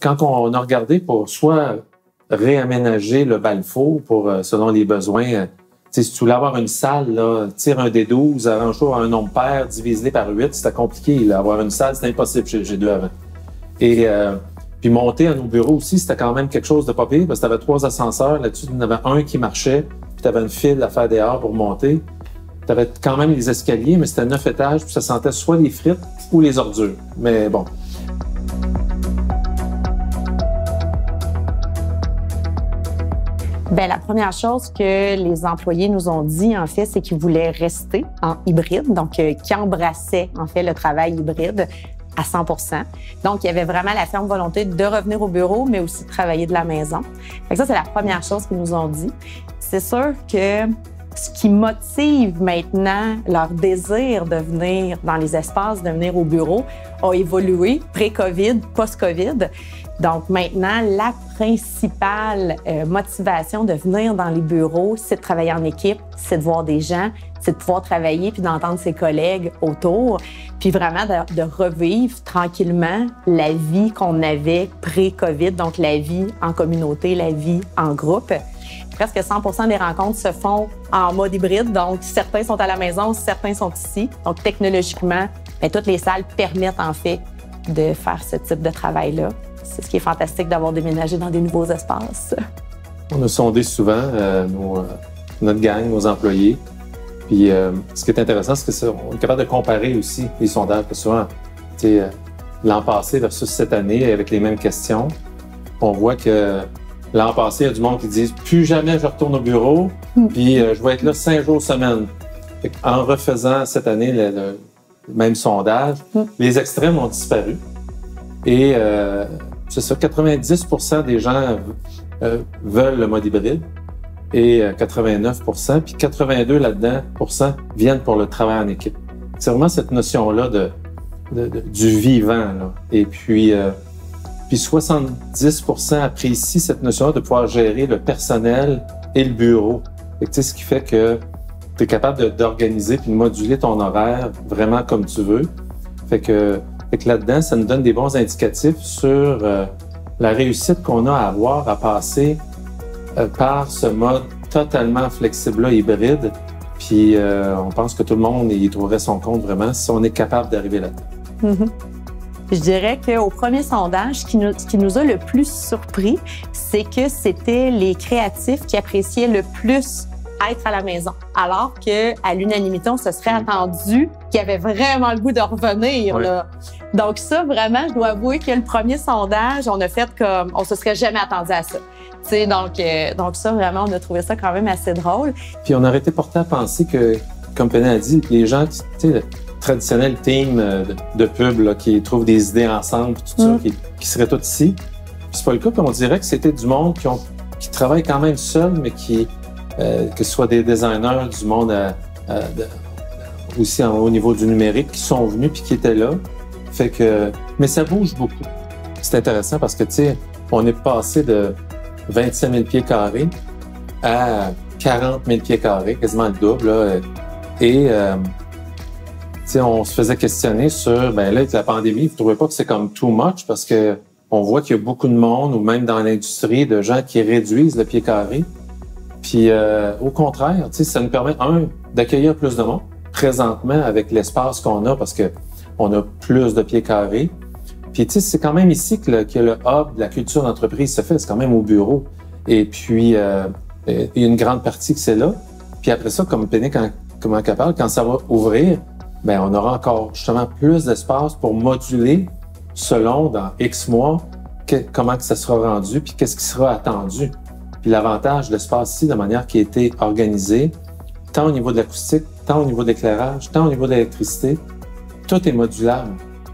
quand on a regardé pour soit réaménager le balfo pour selon les besoins, si tu voulais avoir une salle, là, tire un des 12, arrange-toi un nombre pair, divise-les par 8, c'était compliqué. Là, avoir une salle, c'était impossible chez le G2 avant. Et puis monter à nos bureaux aussi, c'était quand même quelque chose de pas pire, parce que tu avais 3 ascenseurs, là-dessus, tu en avais un qui marchait, puis tu avais une file à faire dehors pour monter. Tu avais quand même les escaliers, mais c'était 9 étages, puis ça sentait soit les frites ou les ordures. Mais bon. Bien, la première chose que les employés nous ont dit, en fait, c'est qu'ils voulaient rester en hybride, donc qui embrassaient, en fait, le travail hybride à 100%. Donc, il y avait vraiment la ferme volonté de revenir au bureau, mais aussi de travailler de la maison. Fait que ça, c'est la première chose qu'ils nous ont dit. C'est sûr que ce qui motive maintenant leur désir de venir dans les espaces, de venir au bureau, a évolué pré-COVID, post-COVID. Donc maintenant, la principale motivation de venir dans les bureaux, c'est de travailler en équipe, c'est de voir des gens, c'est de pouvoir travailler puis d'entendre ses collègues autour, puis vraiment de revivre tranquillement la vie qu'on avait pré-COVID, donc la vie en communauté, la vie en groupe. Presque 100% des rencontres se font en mode hybride, donc certains sont à la maison, certains sont ici. Donc technologiquement, bien, toutes les salles permettent en fait de faire ce type de travail-là. C'est ce qui est fantastique d'avoir déménagé dans des nouveaux espaces. On a sondé souvent notre gang, nos employés. Puis ce qui est intéressant, c'est qu'on est capable de comparer aussi les sondages. Parce que souvent, l'an passé versus cette année, avec les mêmes questions, on voit que l'an passé, il y a du monde qui dit « Plus jamais je retourne au bureau, puis je vais être là 5 jours semaine. » En refaisant cette année le même sondage, les extrêmes ont disparu. Et c'est ça, 90% des gens veulent le mode hybride et 89%, puis 82 là-dedans viennent pour le travail en équipe. C'est vraiment cette notion-là du vivant. Là. Et puis 70% apprécient cette notion-là de pouvoir gérer le personnel et le bureau. Et ce qui fait que tu es capable d'organiser puis de moduler ton horaire vraiment comme tu veux. Fait que là-dedans, ça nous donne des bons indicatifs sur la réussite qu'on a à avoir à passer par ce mode totalement flexible-là, hybride. Puis on pense que tout le monde y trouverait son compte vraiment si on est capable d'arriver là-dedans. Mm-hmm. Je dirais qu'au premier sondage, ce qui nous a le plus surpris, c'est que c'était les créatifs qui appréciaient le plus être à la maison. Alors qu'à l'unanimité, on se serait attendu qu'il y avait vraiment le goût de revenir. Oui. Là. Donc ça, vraiment, je dois avouer que le premier sondage, on a fait comme... On se serait jamais attendu à ça. Donc ça, vraiment, on a trouvé ça quand même assez drôle. Puis on aurait été porté à penser que, comme Penny a dit, les gens, tu sais, le traditionnel team de pub là, qui trouvent des idées ensemble, tout ça, qui seraient tous ici. Puis c'est pas le cas, puis on dirait que c'était du monde qui travaille quand même seul, mais que ce soit des designers, du monde aussi au niveau du numérique, qui sont venus puis qui étaient là. Fait que, mais ça bouge beaucoup. C'est intéressant parce que, tu sais, on est passé de 25 000 pieds carrés à 40 000 pieds carrés, quasiment le double. Là. Et, tu sais, on se faisait questionner sur, ben là, avec la pandémie, vous trouvez pas que c'est comme too much parce que on voit qu'il y a beaucoup de monde, ou même dans l'industrie, de gens qui réduisent le pied carré. Puis, au contraire, tu sais, ça nous permet, d'accueillir plus de monde présentement avec l'espace qu'on a parce que on a plus de pieds carrés. Puis, tu sais, c'est quand même ici que le hub de la culture d'entreprise se fait. C'est quand même au bureau. Et puis, il y a une grande partie que c'est là. Puis après ça, comme Penny, comment qu'elle parle, quand ça va ouvrir, ben on aura encore justement plus d'espace pour moduler selon, dans X mois, comment que ça sera rendu puis qu'est-ce qui sera attendu. Puis l'avantage de l'espace ici, de manière qui a été organisée, tant au niveau de l'acoustique, tant au niveau de l'éclairage, tant au niveau de l'électricité, tout est modulable.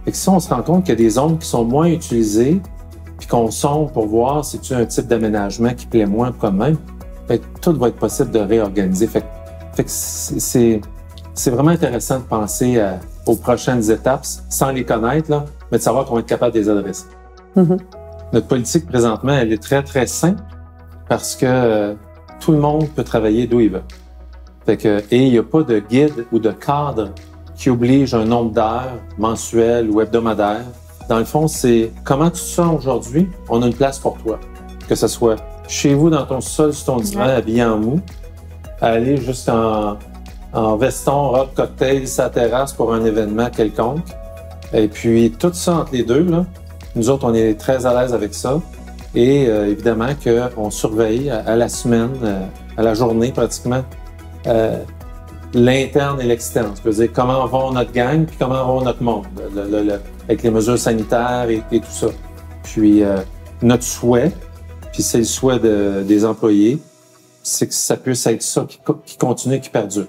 Et que si on se rend compte qu'il y a des zones qui sont moins utilisées, puis qu'on sonde pour voir si tu as un type d'aménagement qui plaît moins, comme même, bien, tout va être possible de réorganiser. Fait que c'est vraiment intéressant de penser aux prochaines étapes, sans les connaître, là, mais de savoir qu'on va être capable de les adresser. Mm-hmm. Notre politique, présentement, elle est très, très simple parce que tout le monde peut travailler d'où il veut. Fait que, et il n'y a pas de guide ou de cadre qui oblige un nombre d'heures mensuel ou hebdomadaire dans le fond, c'est comment tu te sens aujourd'hui, on a une place pour toi. Que ce soit chez vous, dans ton sol, sur ton divan, habillé en mou, aller juste en veston, robe, cocktail, sa terrasse pour un événement quelconque. Et puis, tout ça entre les deux, là, nous autres, on est très à l'aise avec ça. Et évidemment qu'on surveille à la semaine, à la journée pratiquement, l'interne et l'externe. C'est-à-dire comment va notre gang puis comment va notre monde, avec les mesures sanitaires et tout ça. Puis notre souhait, puis c'est le souhait des employés, c'est que ça puisse être ça qui continue et qui perdure.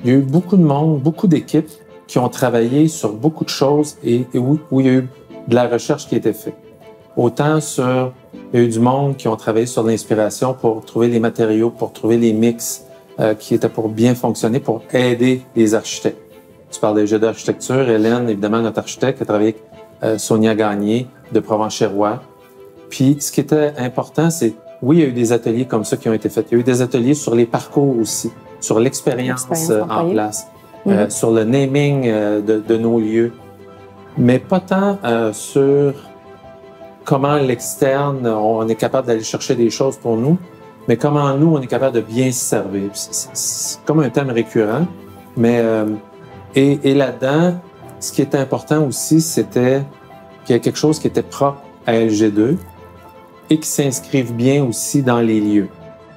Il y a eu beaucoup de monde, beaucoup d'équipes qui ont travaillé sur beaucoup de choses et où il y a eu de la recherche qui a été faite. Autant sur, il y a eu du monde qui ont travaillé sur l'inspiration pour trouver les matériaux, pour trouver les mix qui étaient pour bien fonctionner, pour aider les architectes. Tu parles des jeux d'architecture. Hélène, évidemment, notre architecte, a travaillé avec Sonia Gagné de Provence-Chérois. Puis, ce qui était important, c'est, oui, il y a eu des ateliers comme ça qui ont été faits. Il y a eu des ateliers sur les parcours aussi, sur l'expérience en place, sur le naming de nos lieux, mais pas tant sur comment l'externe, on est capable d'aller chercher des choses pour nous, mais comment nous, on est capable de bien se servir. C'est comme un thème récurrent, mais et là-dedans, ce qui était important aussi, c'était qu'il y a quelque chose qui était propre à LG2 et qui s'inscrive bien aussi dans les lieux.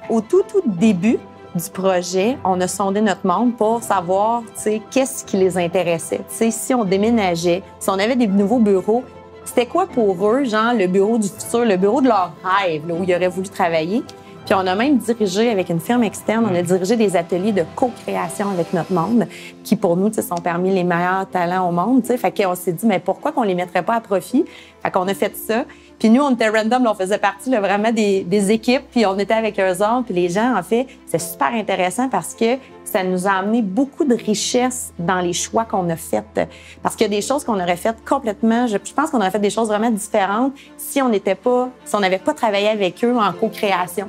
Au tout début du projet, on a sondé notre monde pour savoir, tu sais, qu'est-ce qui les intéressait. Tu sais, si on déménageait, si on avait des nouveaux bureaux, c'était quoi pour eux, genre le bureau du futur, le bureau de leur rêve, là, où ils auraient voulu travailler. Puis on a même dirigé avec une firme externe, on a dirigé des ateliers de co-création avec notre monde, qui pour nous, tu sais, sont parmi les meilleurs talents au monde. Tu sais, fait qu'on s'est dit, mais pourquoi qu'on les mettrait pas à profit? Fait qu'on a fait ça. Puis nous, on était random, là, on faisait partie là, vraiment des équipes, puis on était avec eux autres. Puis les gens, en fait, c'est super intéressant parce que ça nous a amené beaucoup de richesse dans les choix qu'on a faits. Parce qu'il y a des choses qu'on aurait faites complètement, je pense qu'on aurait fait des choses vraiment différentes si on n'avait pas travaillé avec eux en co-création.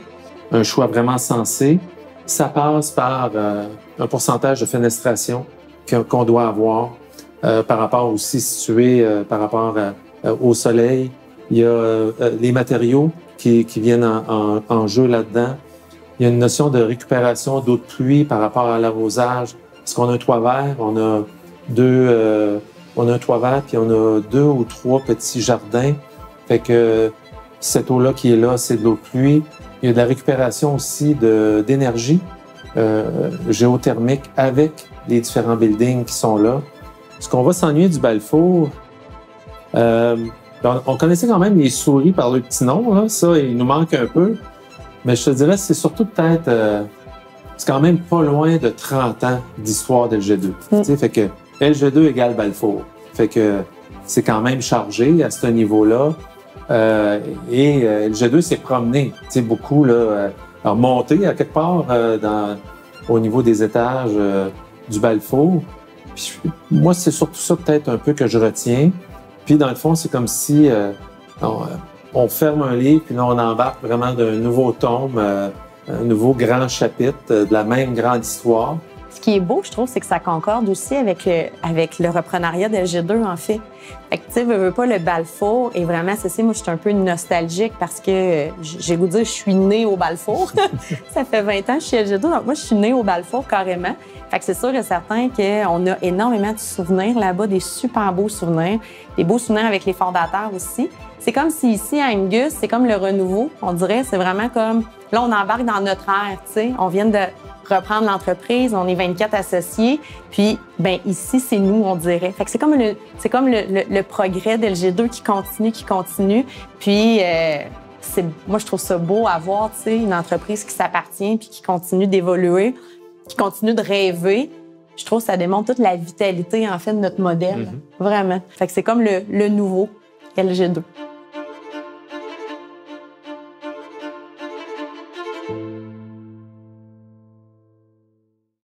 Un choix vraiment sensé, ça passe par un pourcentage de fenestration qu'on doit avoir par rapport aussi situé par rapport au soleil. Il y a les matériaux qui viennent en jeu là-dedans. Il y a une notion de récupération d'eau de pluie par rapport à l'arrosage. Parce qu'on a un toit vert, on a un toit vert, puis on a 2 ou 3 petits jardins. Fait que cette eau-là qui est là, c'est de l'eau de pluie. Il y a de la récupération aussi d'énergie géothermique avec les différents buildings qui sont là. Est-ce qu'on va s'ennuyer du Balfour? On connaissait quand même les souris par le petit nom, là. Ça, il nous manque un peu. Mais je te dirais, c'est surtout peut-être... c'est quand même pas loin de 30 ans d'histoire d'LG2. Tu sais, fait que LG2 égale Balfour. Fait que c'est quand même chargé à ce niveau-là. Et LG2 s'est promené, tu sais, beaucoup, là, monté à quelque part au niveau des étages du Balfour. Puis, moi, c'est surtout ça peut-être un peu que je retiens. Puis dans le fond, c'est comme si on ferme un livre, puis là, on embarque vraiment d'un nouveau tome, un nouveau grand chapitre de la même grande histoire. Ce qui est beau, je trouve, c'est que ça concorde aussi avec le reprenariat de LG2, en fait. Fait que, tu sais, veux pas, le Balfour, et vraiment, c'est ça, moi, je suis un peu nostalgique parce que, j'ai goût de dire, je suis née au Balfour. Ça fait 20 ans que je suis LG2, donc moi, je suis née au Balfour, carrément. Fait que c'est sûr et certain qu'on a énormément de souvenirs là-bas, des super beaux souvenirs, des beaux souvenirs avec les fondateurs aussi. C'est comme si ici, à Angus, c'est comme le renouveau, on dirait. C'est vraiment comme, là, on embarque dans notre ère, tu sais. On vient de reprendre l'entreprise, on est 24 associés, puis ben ici, c'est nous, on dirait. Fait que c'est comme le progrès d'LG2 qui continue. Puis, moi, je trouve ça beau à voir, tu sais, une entreprise qui s'appartient puis qui continue d'évoluer, qui continue de rêver. Je trouve que ça démontre toute la vitalité, en fait, de notre modèle. Vraiment. Fait que c'est comme le nouveau LG2.